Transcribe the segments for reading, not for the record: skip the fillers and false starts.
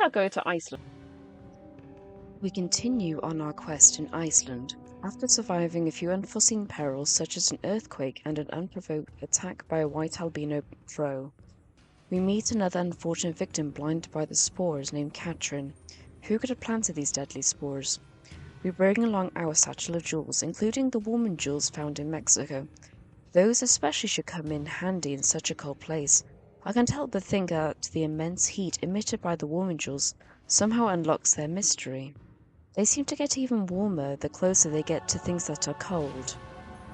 shall go to Iceland. We continue on our quest in Iceland. After surviving a few unforeseen perils such as an earthquake and an unprovoked attack by a white albino crow, we meet another unfortunate victim blinded by the spores named Katrin. Who could have planted these deadly spores? We bring along our satchel of jewels, including the warming jewels found in Mexico. Those especially should come in handy in such a cold place. I can't help but think that the immense heat emitted by the warming jewels somehow unlocks their mystery. They seem to get even warmer the closer they get to things that are cold.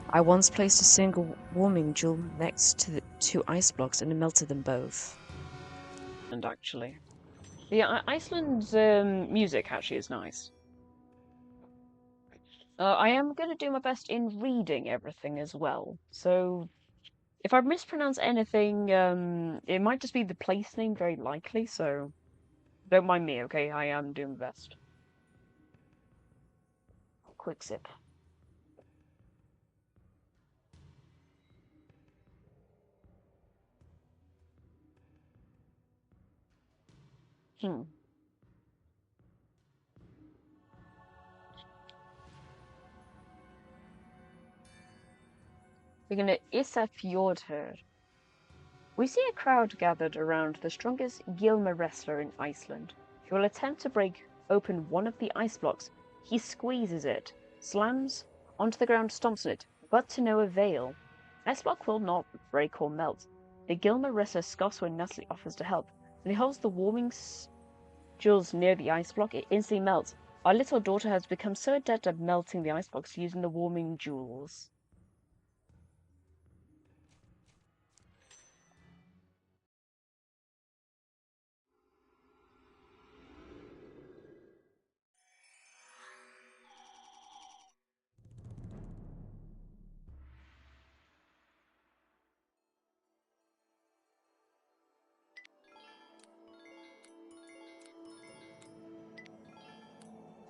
I once placed a single warming jewel next to the two ice blocks and it melted them both. And actually, yeah, Iceland's music actually is nice. I am going to do my best in reading everything as well. So if I mispronounce anything, it might just be the place name, very likely. So don't mind me, okay? I am doing my best. Quick sip. Hmm. We're going to Isafjordhur. We see a crowd gathered around the strongest Gilmer wrestler in Iceland. He will attempt to break open one of the ice blocks. He squeezes it, slams onto the ground, stomps on it, but to no avail. Ice block will not break or melt. The Gilmer wrestler scoffs when Natalie offers to help. When he holds the warming jewels near the ice block, it instantly melts. Our little daughter has become so adept at melting the ice blocks using the warming jewels.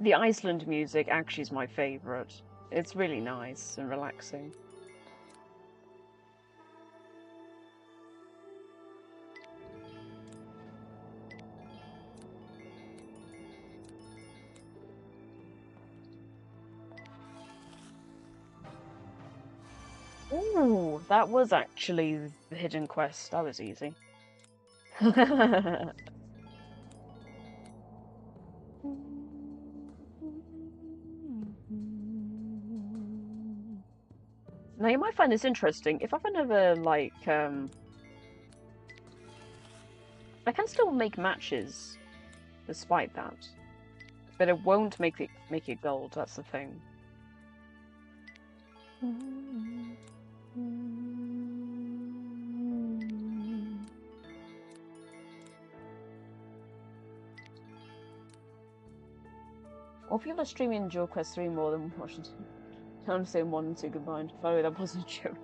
The Iceland music actually is my favorite. It's really nice and relaxing. Ooh, that was actually the hidden quest. That was easy. Now you might find this interesting. If I've ever I can still make matches despite that, but it won't make it gold. That's the thing. Or people are streaming Dual Quest 3 more than watching. I'm saying 1 and 2 combined. By the way, that wasn't a joke.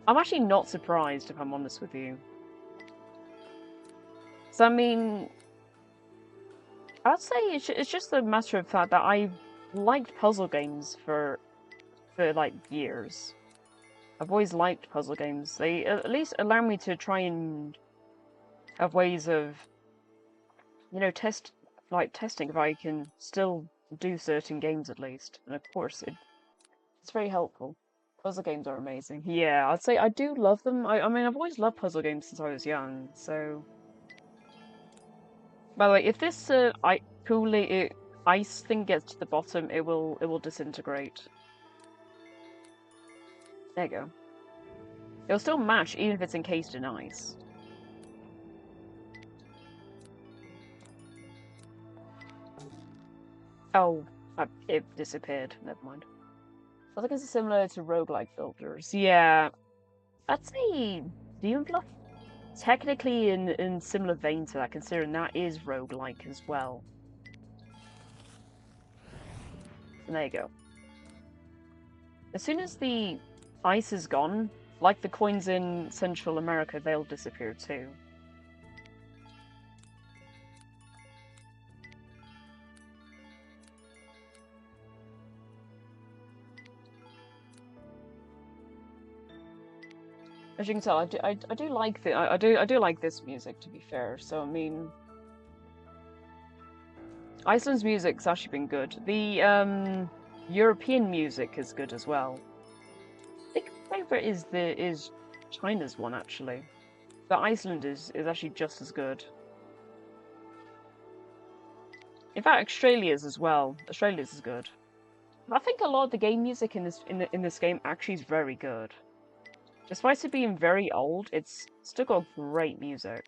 I'm actually not surprised, if I'm honest with you. So, I mean, I'd say it's just a matter of fact that I liked puzzle games for like years. I've always liked puzzle games. They at least allow me to try and have ways of, testing if I can still do certain games at least. And of course, it's very helpful. Puzzle games are amazing. Yeah, I'd say I do love them. I mean, I've always loved puzzle games since I was young, so... By the way, if this ice thing gets to the bottom, it will disintegrate. There you go. It'll still match even if it's encased in ice. Oh, it disappeared. Never mind. I think it's similar to roguelike builders. Yeah, I'd say Demon Bluff technically in similar vein to that, considering that is roguelike as well. And there you go. As soon as the ice is gone, like the coins in Central America, they'll disappear too. As you can tell, I do like I do like this music, to be fair. So I mean, Iceland's music's actually been good. The European music is good as well. I think my favorite is China's one actually. But Iceland is actually just as good. In fact, Australia's as well. Australia's is good. I think a lot of the game music in this game actually is very good. Despite it being very old, it's still got great music.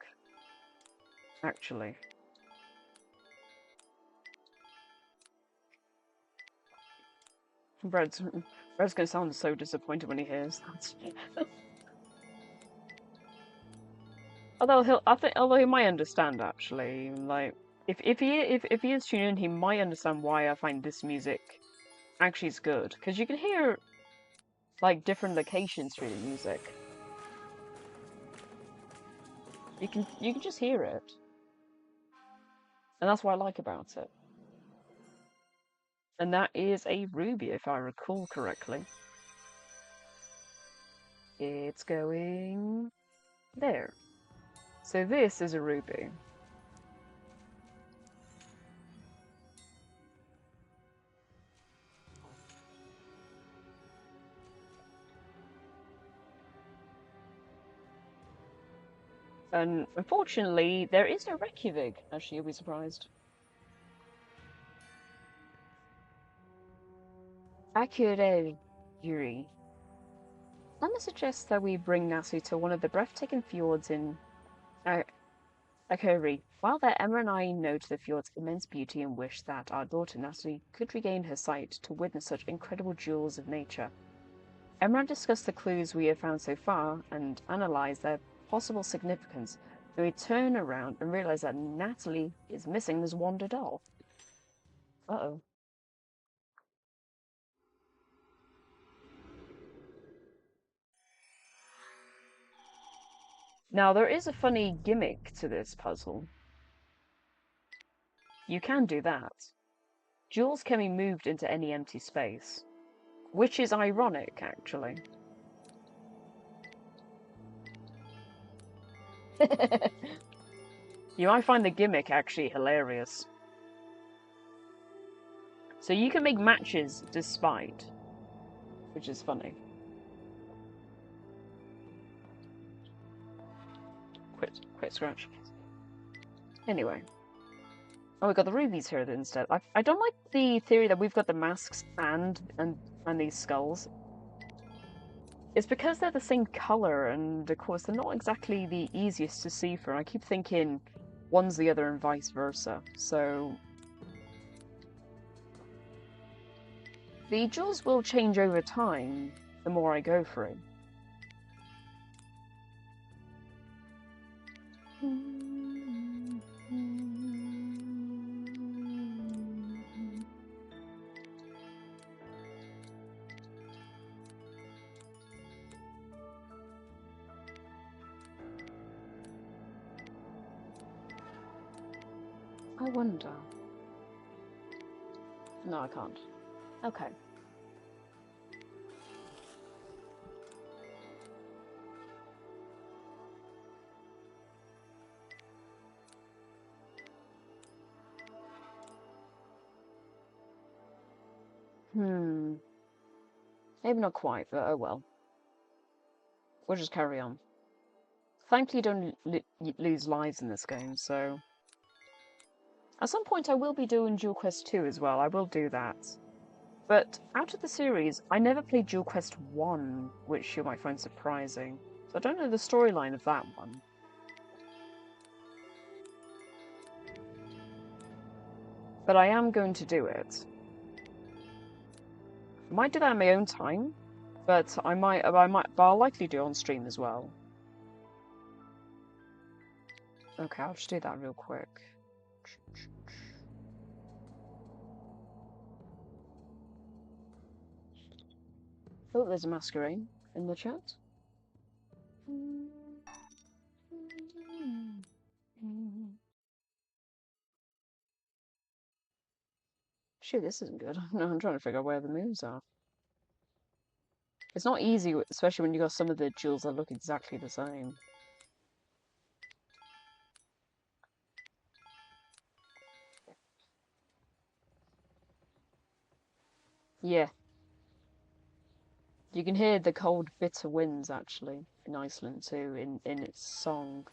Actually. Brett's gonna sound so disappointed when he hears that. Although he might understand actually. Like if he is tuned in, he might understand why I find this music actually is good. Because you can hear like different locations through the music. You can just hear it. And that's what I like about it. And that is a ruby, if I recall correctly. It's going there. So this is a ruby. And unfortunately, there is no Reykjavik. Actually, you'll be surprised. Accurate, Yuri. Let me suggest that we bring Nasu to one of the breathtaking fjords in Akuri. While there, Emma and I note the fjord's immense beauty and wish that our daughter Nasu could regain her sight to witness such incredible jewels of nature. Emma discussed the clues we have found so far and analysed their possible significance. Then we turn around and realise that Natalie is missing this wandered off. Uh-oh. Now, there is a funny gimmick to this puzzle. You can do that. Jewels can be moved into any empty space. Which is ironic, actually. You might find the gimmick actually hilarious. So you can make matches despite, which is funny. Quit scratch. Anyway. Oh, we got the rubies here instead. I don't like the theory that we've got the masks and these skulls. It's because they're the same color, and of course they're not exactly the easiest to see for. I keep thinking one's the other and vice versa. So the jewels will change over time the more I go through. I wonder. No, I can't. Okay. Maybe not quite, but oh well. We'll just carry on. Thankfully, you don't lose lives in this game, so... At some point, I will be doing Dual Quest 2 as well. I will do that. But out of the series, I never played Dual Quest 1, which you might find surprising. So I don't know the storyline of that one. But I am going to do it. I might do that in my own time, but I'll likely do it on stream as well. Okay, I'll just do that real quick. Oh, there's a masquerade in the chat. Shoot, this isn't good. No, I'm trying to figure out where the moves are. It's not easy, especially when you got some of the jewels that look exactly the same. Yeah, you can hear the cold, bitter winds actually in Iceland too in its song.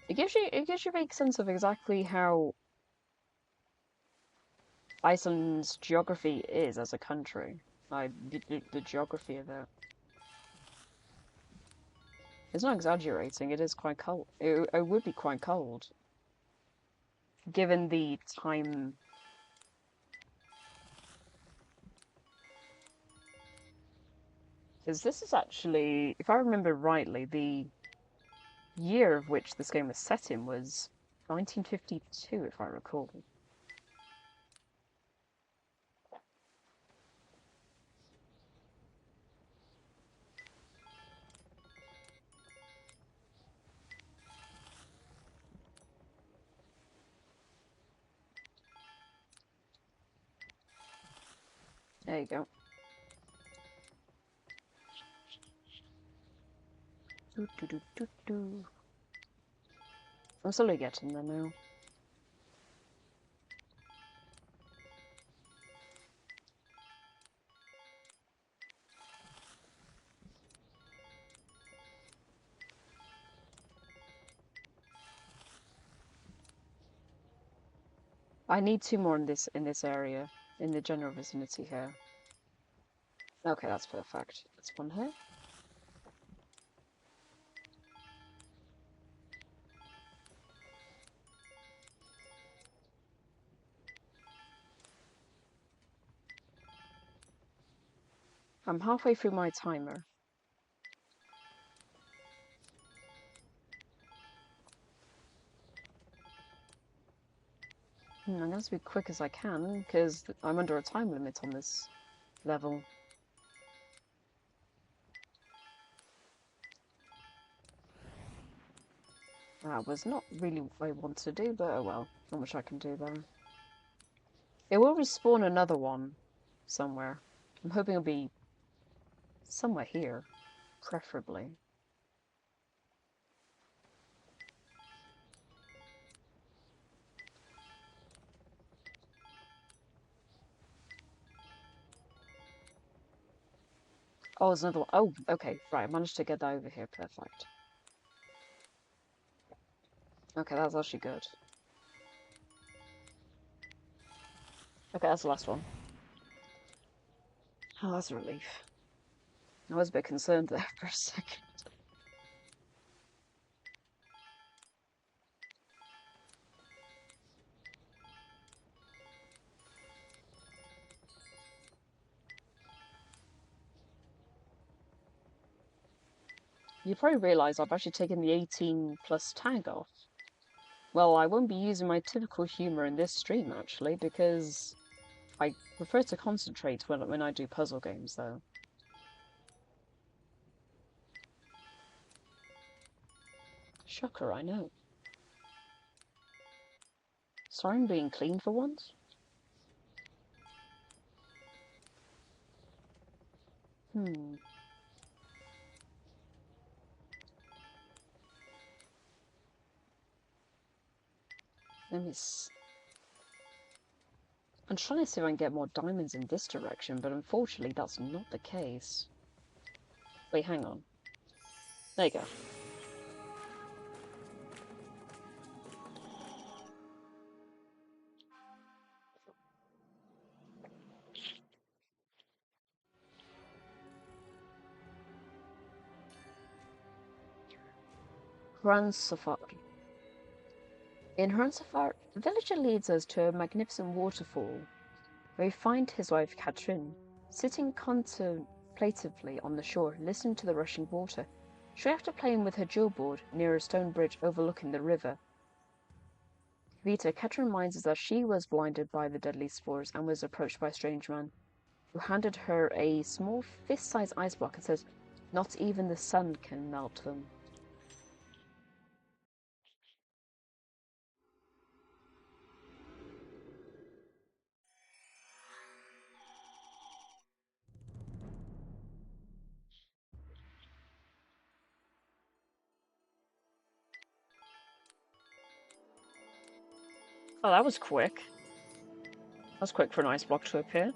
It gives you a vague sense of exactly how Iceland's geography is as a country. Like the geography of it. It's not exaggerating. It is quite cold. It would be quite cold given the time. Because this is actually, if I remember rightly, the year of which this game was set in was 1952, if I recall. There you go. Doo, doo, doo, doo, doo. I'm slowly getting there now. I need two more in this area, in the general vicinity here. Okay, that's perfect. That's one here. I'm halfway through my timer. I'm gonna have to be quick as I can, because I'm under a time limit on this level. That was not really what I wanted to do, but oh well. Not much I can do there. It will respawn another one somewhere. I'm hoping it'll be somewhere here, preferably. Oh, there's another one. Oh, okay, right. I managed to get that over here. Perfect. Okay, that's actually good. Okay, that's the last one. Oh, that's a relief. I was a bit concerned there for a second. You probably realise I've actually taken the 18 plus tag off. Well, I won't be using my typical humour in this stream, actually, because I prefer to concentrate when I do puzzle games, though. Shocker, I know. Sorry I'm being clean for once. Hmm. Let me I'm trying to see if I can get more diamonds in this direction, but unfortunately that's not the case. Wait, hang on. There you go. Hransafar. In Hransafar, the villager leads us to a magnificent waterfall, where we find his wife Katrin, sitting contemplatively on the shore, listening to the rushing water. Shortly after playing with her jewel board near a stone bridge overlooking the river, Vita, Katrin reminds us that she was blinded by the deadly spores and was approached by a strange man, who handed her a small fist-sized ice block and says, "Not even the sun can melt them." Oh, that was quick. That's quick for an ice block to appear.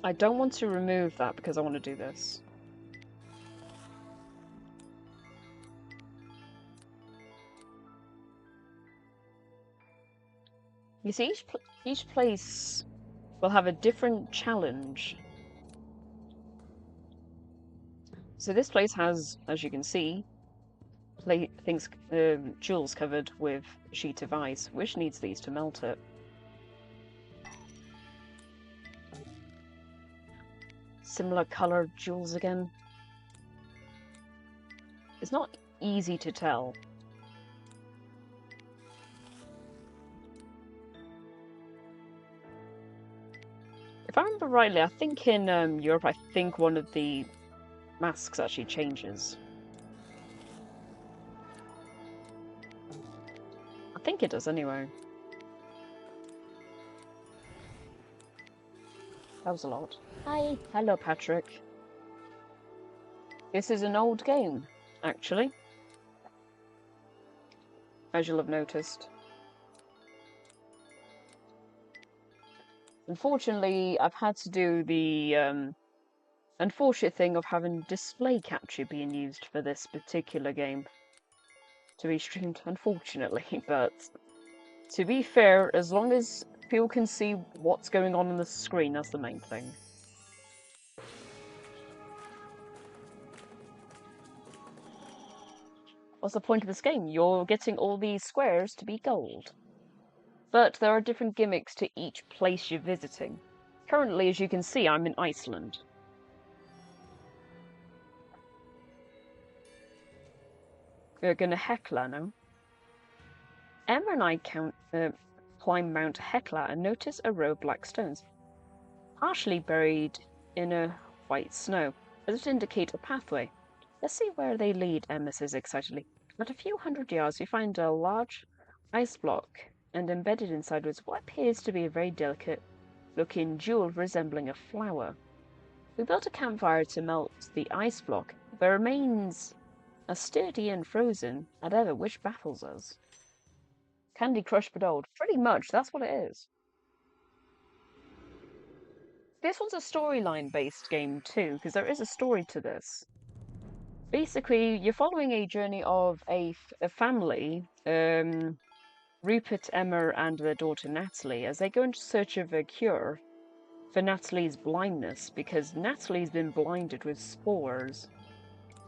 I don't want to remove that because I want to do this. You see, each place will have a different challenge. So this place has, as you can see, jewels covered with a sheet of ice, which needs these to melt it. Similar coloured jewels again. It's not easy to tell. If I remember rightly, I think in Europe, I think one of the masks actually changes. I think it does anyway. That was a lot. Hi. Hello, Patrick. This is an old game, actually. As you'll have noticed. Unfortunately, I've had to do the unfortunate thing of having display capture being used for this particular game to be streamed, unfortunately, but to be fair, as long as people can see what's going on the screen, that's the main thing. What's the point of this game? You're getting all these squares to be gold. But there are different gimmicks to each place you're visiting. Currently, as you can see, I'm in Iceland. We're gonna Hekla now. Emma and I climb Mount Hekla and notice a row of black stones, partially buried in a white snow, as if to indicate a pathway. Let's see where they lead, Emma says excitedly. At a few hundred yards, we find a large ice block, and embedded inside was what appears to be a very delicate-looking jewel resembling a flower. We built a campfire to melt the ice block, but it remains as sturdy and frozen as ever, which baffles us. Candy Crush but old. Pretty much, that's what it is. This one's a storyline-based game too, because there is a story to this. Basically, you're following a journey of a family, Rupert, Emma, and their daughter Natalie, as they go in search of a cure for Natalie's blindness, because Natalie's been blinded with spores,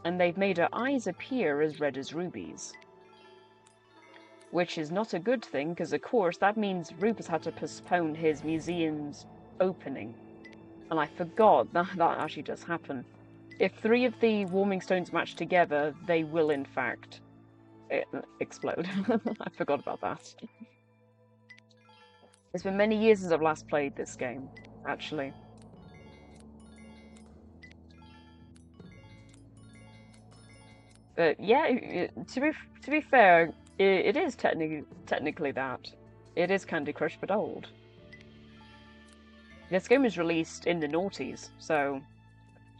and they've made her eyes appear as red as rubies. Which is not a good thing, because of course that means Rupert's had to postpone his museum's opening. And I forgot that actually does happen. If 3 of the warming stones match together, they will in fact explode. I forgot about that. It's been many years since I've last played this game, actually. But yeah, to be fair, it is technically that. It is Candy Crush but old. This game was released in the noughties, so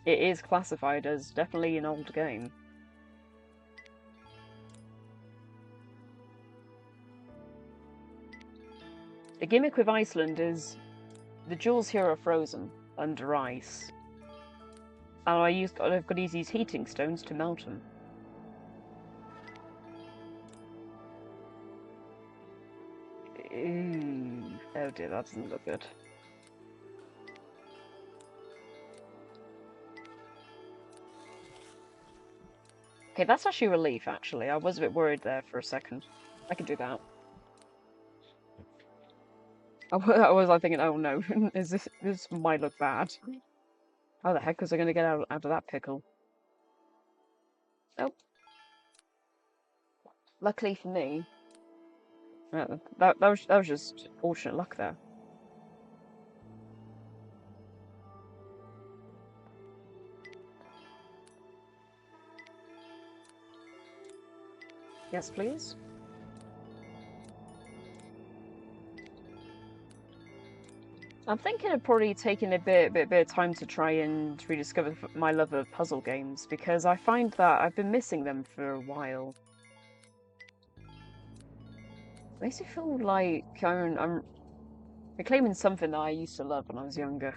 it is classified as definitely an old game. The gimmick with Iceland is the jewels here are frozen under ice. And I've got to use these heating stones to melt them. Ooh. Oh dear, that doesn't look good. Okay, that's actually a relief, actually. I was a bit worried there for a second. I can do that. I was thinking, oh no, this might look bad. How the heck was I going to get out of that pickle? Oh. Luckily for me, that was just fortunate luck there. Yes, please. I'm thinking of probably taking a bit of time to try and rediscover my love of puzzle games because I find that I've been missing them for a while. Makes me feel like I'm reclaiming something that I used to love when I was younger.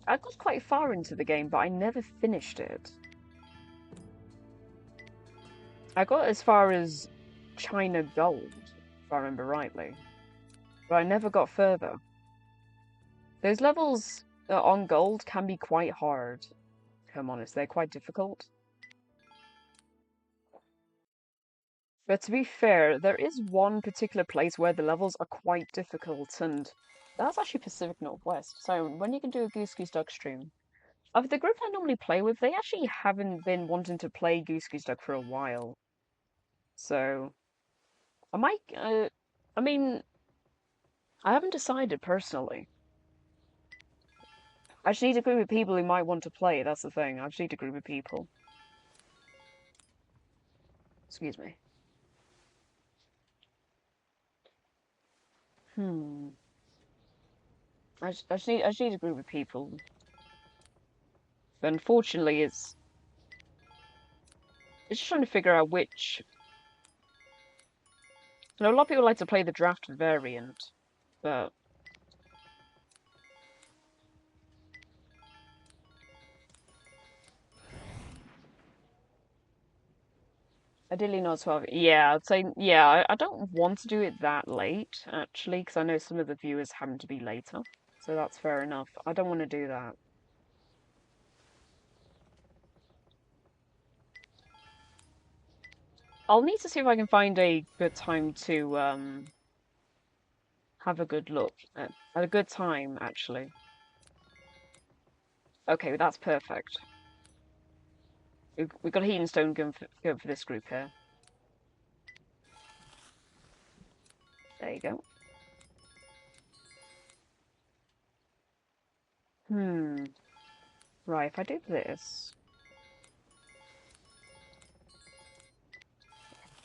I got quite far into the game, but I never finished it. I got as far as China Gold, if I remember rightly, but I never got further. Those levels on Gold can be quite hard, if I'm honest. They're quite difficult. But to be fair, there is one particular place where the levels are quite difficult, and that's actually Pacific Northwest. So when you can do a Goose Goose Duck stream, of the group I normally play with, they actually haven't been wanting to play Goose Goose Duck for a while. So I might. I mean, I haven't decided personally. I just need a group of people who might want to play. That's the thing. I just need a group of people. Excuse me. Hmm. I just need a group of people. But unfortunately, it's just trying to figure out which. You know, a lot of people like to play the draft variant, but ideally not 12. Yeah, I'd say, yeah, I don't want to do it that late, actually, because I know some of the viewers happen to be later. So that's fair enough. I don't want to do that. I'll need to see if I can find a good time to have a good look at a good time, actually. Okay, that's perfect. We've got a heating stone going for this group here. There you go. Hmm. Right, if I do this.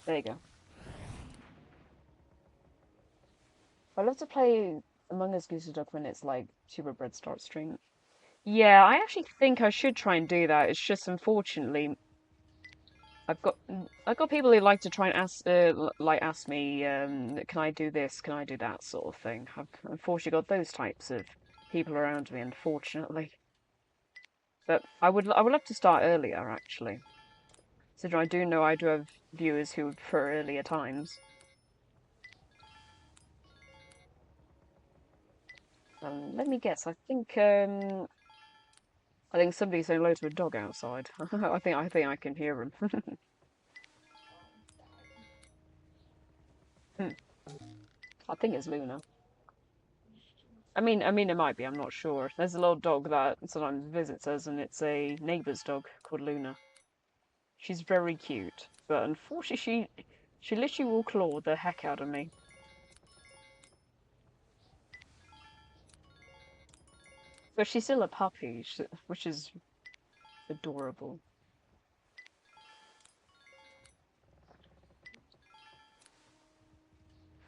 There you go. I love to play Among Us Goose Duck when it's like Tuber Bread Start Stream. Yeah, I actually think I should try and do that. It's just unfortunately I've got people who like to try and ask me, can I do this? Can I do that sort of thing. I've unfortunately got those types of people around me, unfortunately. But I would love to start earlier actually. So I do know I do have viewers who would prefer earlier times. Let me guess. I think somebody's saying hello to a dog outside. I think I can hear him. I think it's Luna. I mean, it might be. I'm not sure. There's a little dog that sometimes visits us, and it's a neighbour's dog called Luna. She's very cute, but unfortunately, she literally will claw the heck out of me. But she's still a puppy, which is adorable.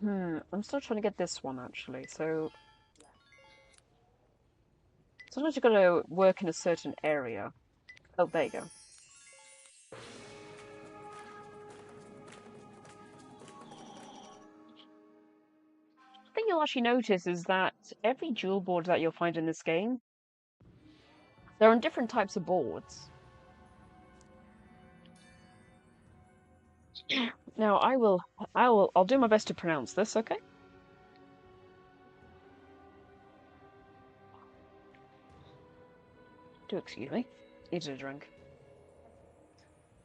I'm still trying to get this one actually. So sometimes you've got to work in a certain area. Oh, there you go. The thing you'll actually notice is that every jewel board that you'll find in this game, they're on different types of boards. Now I'll do my best to pronounce this, okay? Do excuse me. Need a drink.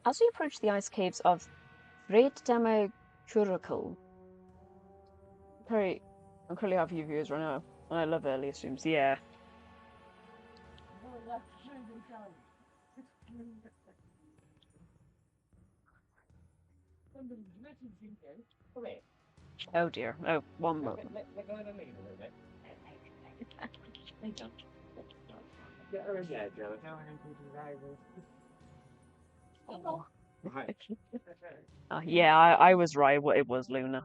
As we approach the ice caves of Threaddama Curacle, I'm currently half you viewers right now, and I love earlier streams. Yeah. Oh dear. Oh, one moment. Yeah, I was right. It was Luna.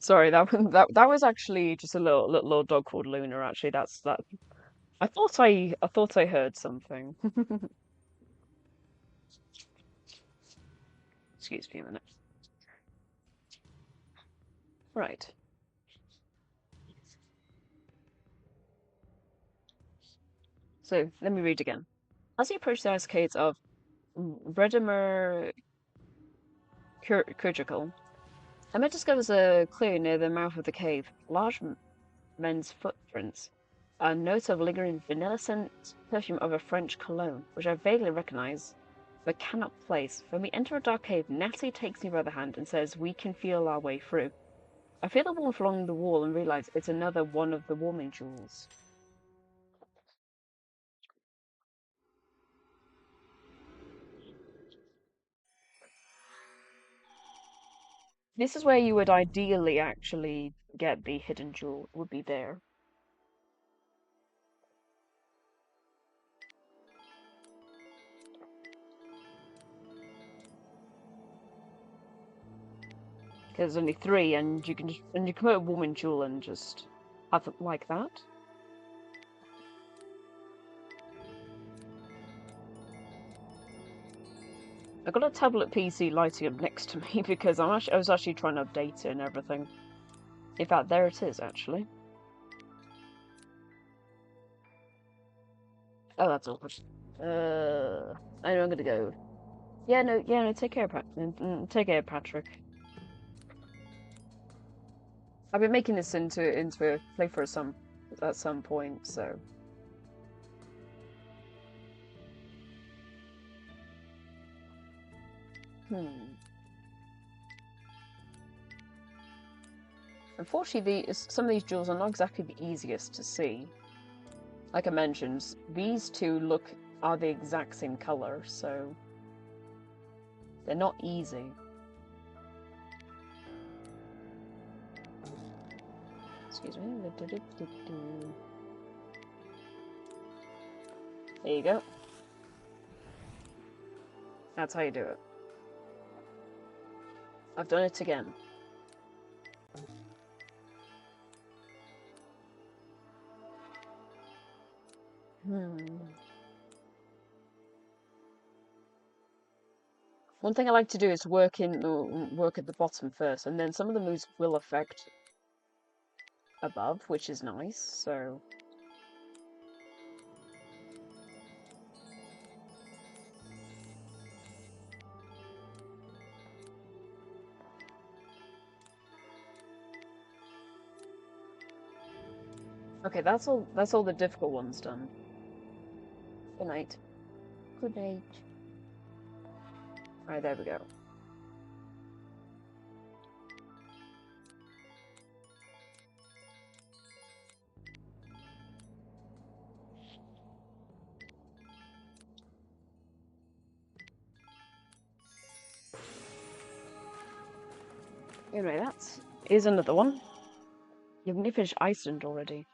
Sorry, that was actually just a little dog called Luna. Actually, that's that. I thought I heard something. Excuse me a minute. Right. So let me read again. As you approach the cascades of Redimer Kurgical, Emma discovers a clue near the mouth of the cave. Large men's footprints. A note of lingering vanilla scent perfume of a French cologne, which I vaguely recognize, but cannot place. When we enter a dark cave, Natalie takes me by the hand and says we can feel our way through. I feel the warmth along the wall and realize it's another one of the warming jewels. This is where you would ideally actually get the hidden jewel, would be there. Because there's only three, and you can put a woman jewel and just have it like that. I got a tablet PC lighting up next to me because I was actually trying to update it and everything. In fact, there it is actually. Oh, that's awkward. I know I'm gonna go. Yeah, no. Take care, take care, Patrick. I've been making this into a playthrough at some point, so. Hmm. Unfortunately, some of these jewels are not exactly the easiest to see. Like I mentioned, these two are the exact same color, so they're not easy. Excuse me. There you go. That's how you do it. I've done it again. One thing I like to do is work at the bottom first, and then some of the moves will affect above, which is nice. So okay, that's all. That's all the difficult ones done. Good night. Good night. All right, there we go. Anyway, that is another one. You've nearly finished Iceland already.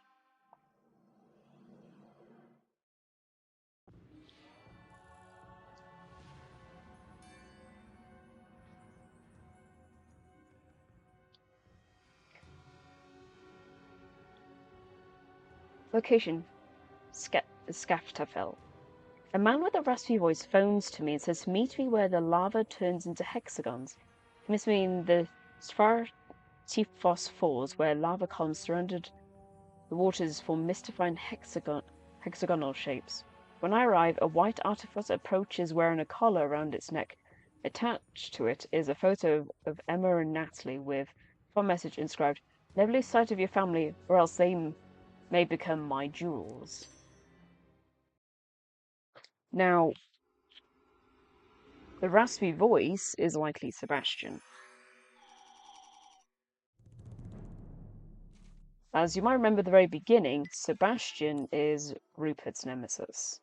Location: Skaftafell. A man with a raspy voice phones to me and says, meet me where the lava turns into hexagons. He must mean the Svartifos Falls, where lava columns surrounded the waters form mystifying hexagonal shapes. When I arrive, a white artificer approaches wearing a collar around its neck. Attached to it is a photo of Emma and Natalie with a message inscribed, never lose sight of your family, or else they may become my jewels. Now, the raspy voice is likely Sebastian. As you might remember at the very beginning, Sebastian is Rupert's nemesis.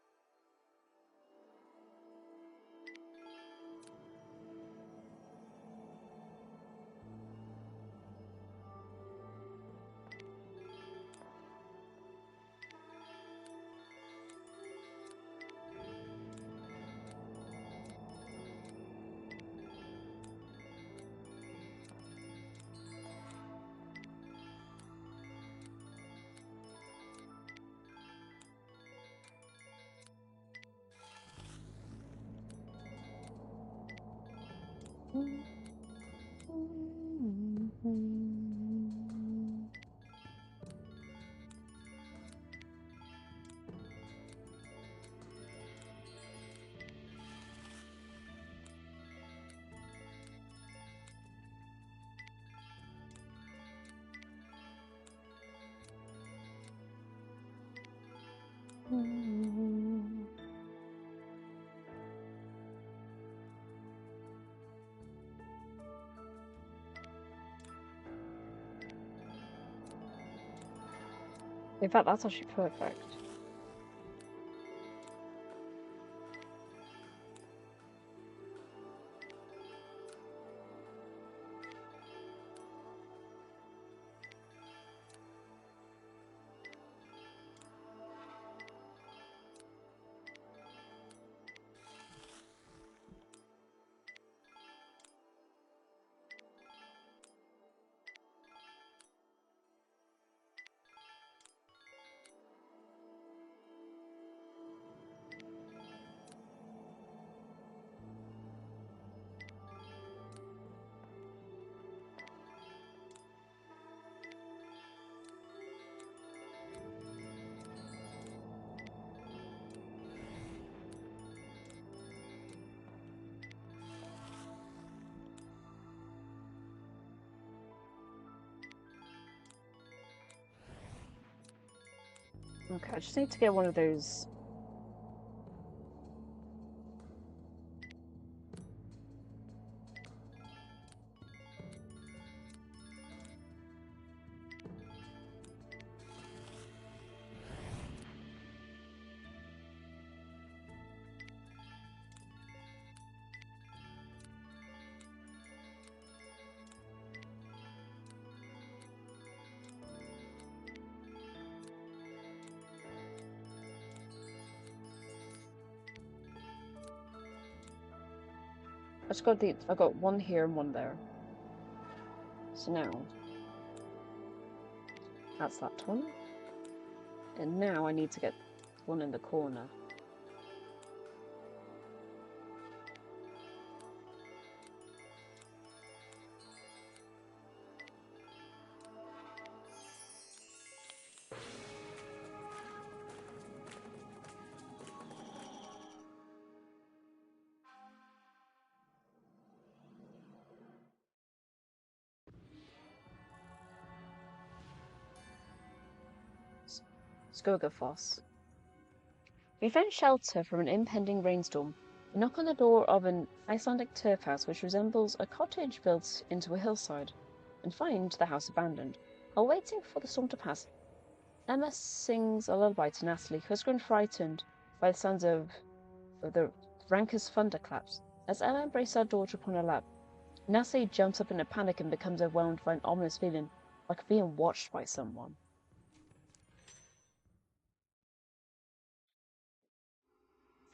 In fact, that's actually perfect. Okay, I just need to get one of those. I got one here and one there. So now that's that one. And now I need to get one in the corner. Skogafoss. We found shelter from an impending rainstorm. We knock on the door of an Icelandic turf house which resembles a cottage built into a hillside, and find the house abandoned. While waiting for the storm to pass, Emma sings a lullaby to Natalie, who has grown frightened by the sounds of the rankest thunderclaps. As Emma embraces her daughter upon her lap, Natalie jumps up in a panic and becomes overwhelmed by an ominous feeling, like being watched by someone.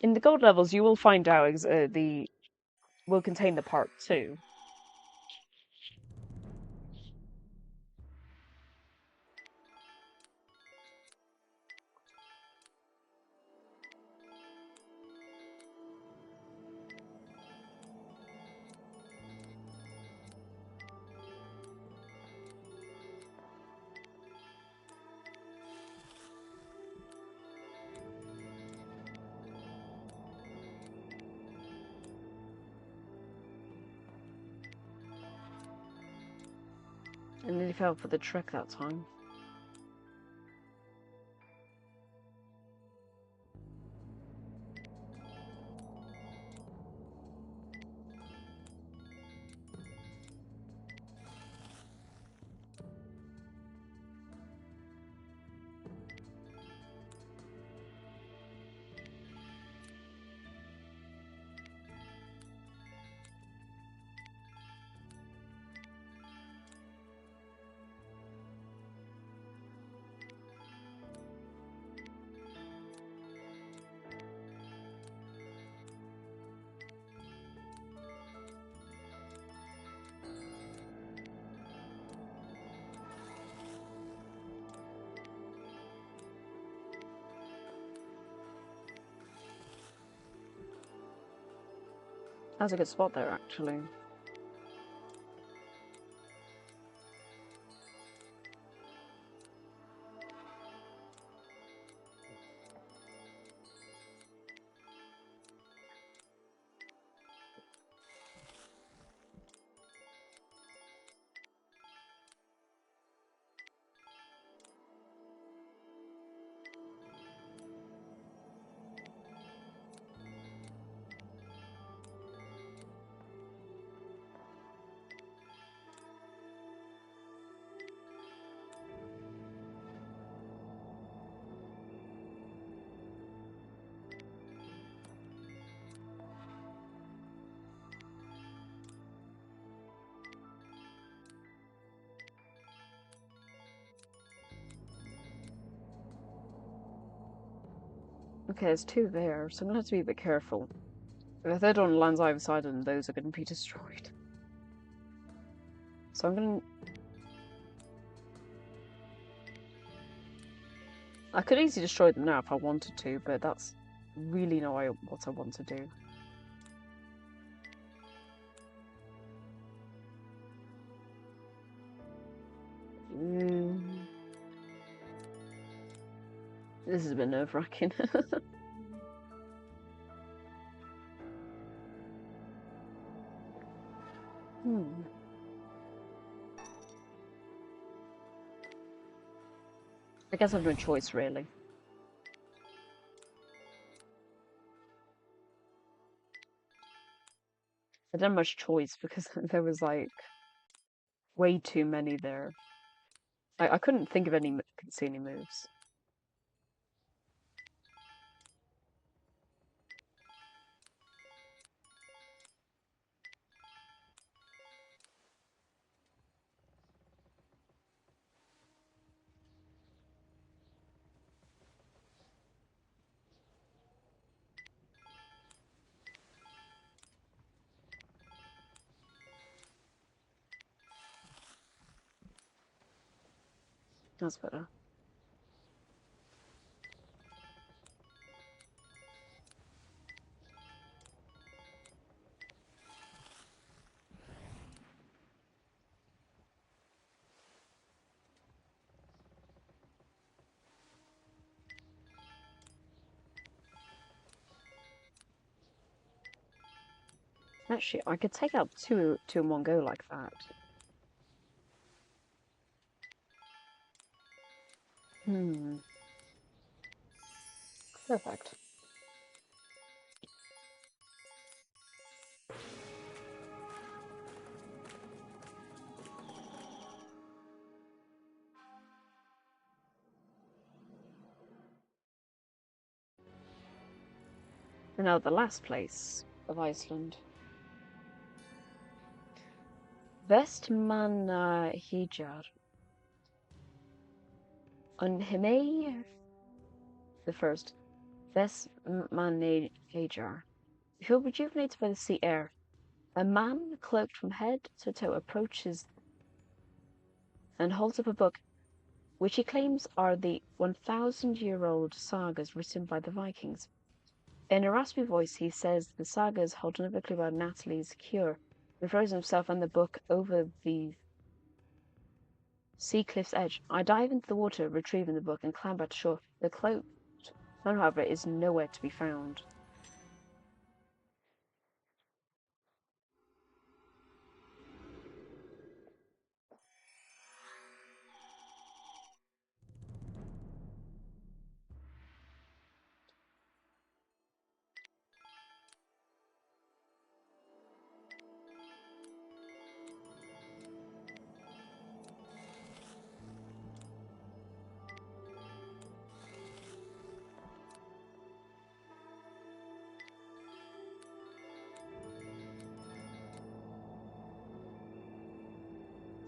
In the gold levels, you will find out will contain the part 2. I nearly fell for the trick that time. That's a good spot there, actually. Okay, there's two there, so I'm gonna have to be a bit careful. If a third one lands either side of them, those are gonna be destroyed. So I'm gonna... I could easily destroy them now if I wanted to, but that's really not what I want to do. Mm. This has been nerve-wracking. Hmm. I guess I've no choice, really. I didn't have much choice because there was, like, way too many there. I couldn't think of any, couldn't see any moves. That's better. Actually, I could take out two in one go like that. Hmm. Perfect. And now the last place of Iceland. Vestmannaeyjar. On Himei the first. Vestmannaeyjar. You feel rejuvenated by the sea air. A man cloaked from head to toe approaches and holds up a book, which he claims are the 1,000-year-old sagas written by the Vikings. In a raspy voice, he says the sagas hold another clue about Natalie's cure. He throws himself and the book over the sea cliff's edge. I dive into the water, retrieving the book, and climb back to shore. The cloaked man, however, is nowhere to be found.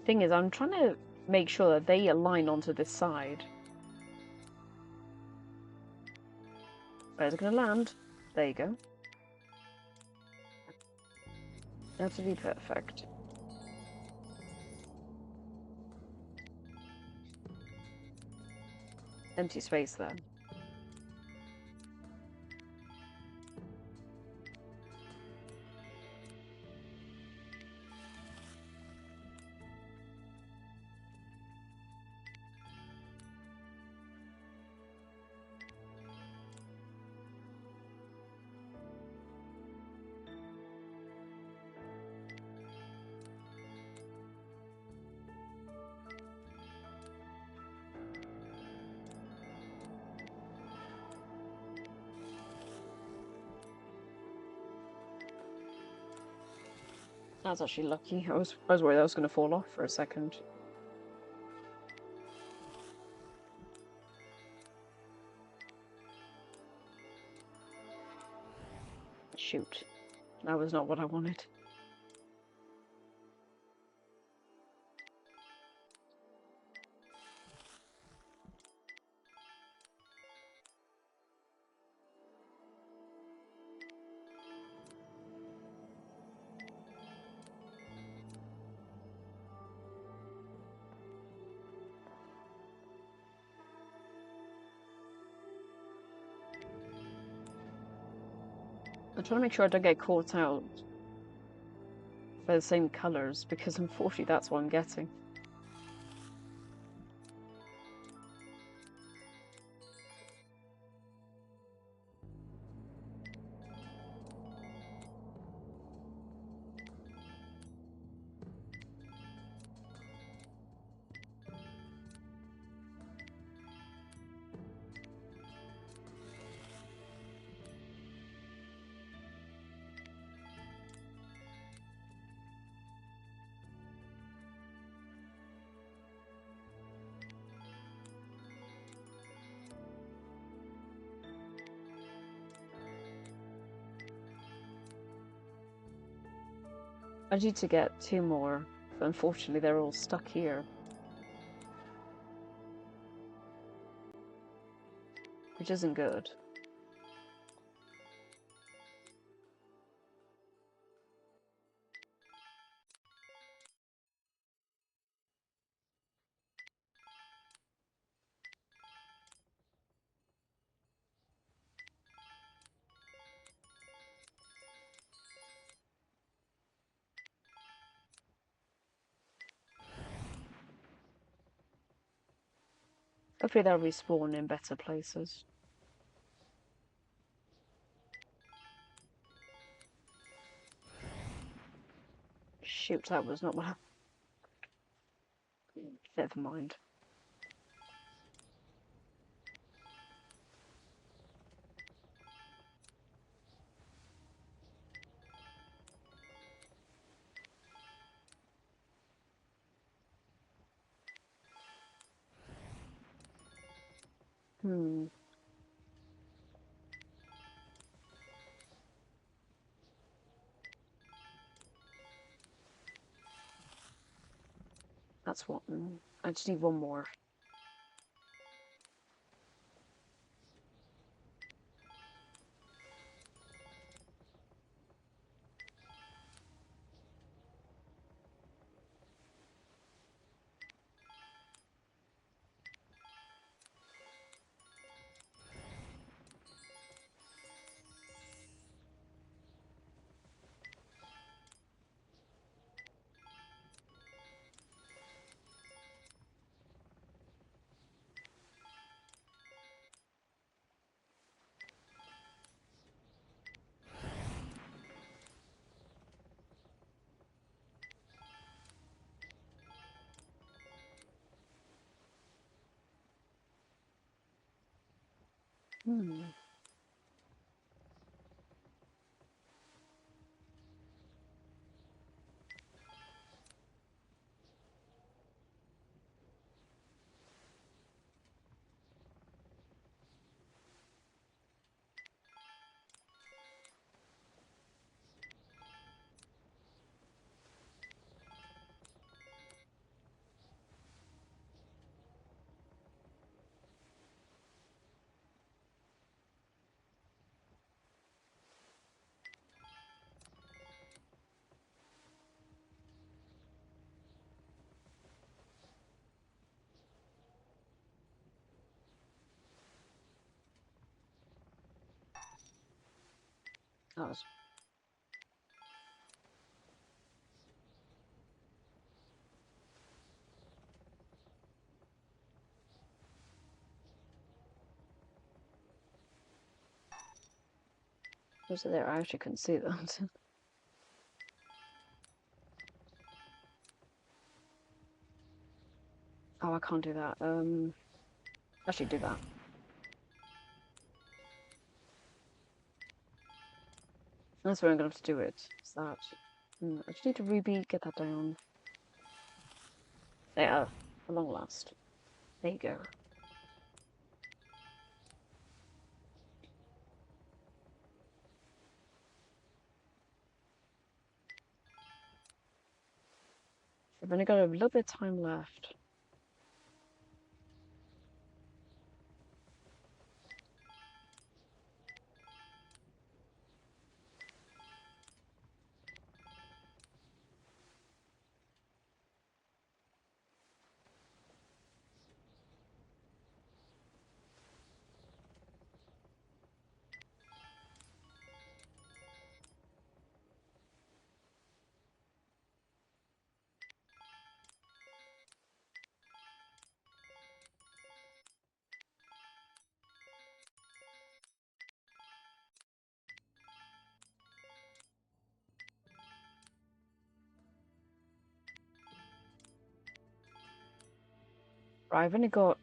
Thing is, I'm trying to make sure that they align onto this side. Where's it gonna land? There you go. Absolutely perfect. Empty space there. That's actually lucky. I was worried I was going to fall off for a second. Shoot. That was not what I wanted. I'm trying to make sure I don't get caught out by the same colours, because unfortunately that's what I'm getting. I need to get 2 more, but unfortunately they're all stuck here. Which isn't good. Hopefully they'll respawn in better places. Shoot, that was not what. Never mind. Hmm. That's one. I just need one more. Hmm. That was it there? I actually couldn't see that. Oh, I can't do that. Actually do that. That's where I'm gonna have to do it. Is that? I just need to ruby, get that down. There, at long last. There you go. I've only got a little bit of time left. Right, I've only got...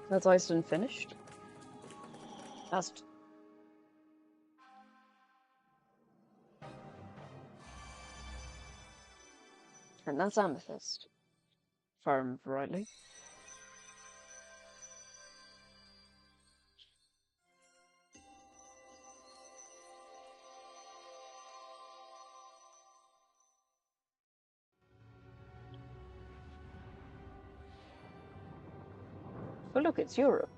That's Iceland finished. That's... And that's Amethyst. If I remember rightly. Oh look, it's Europe.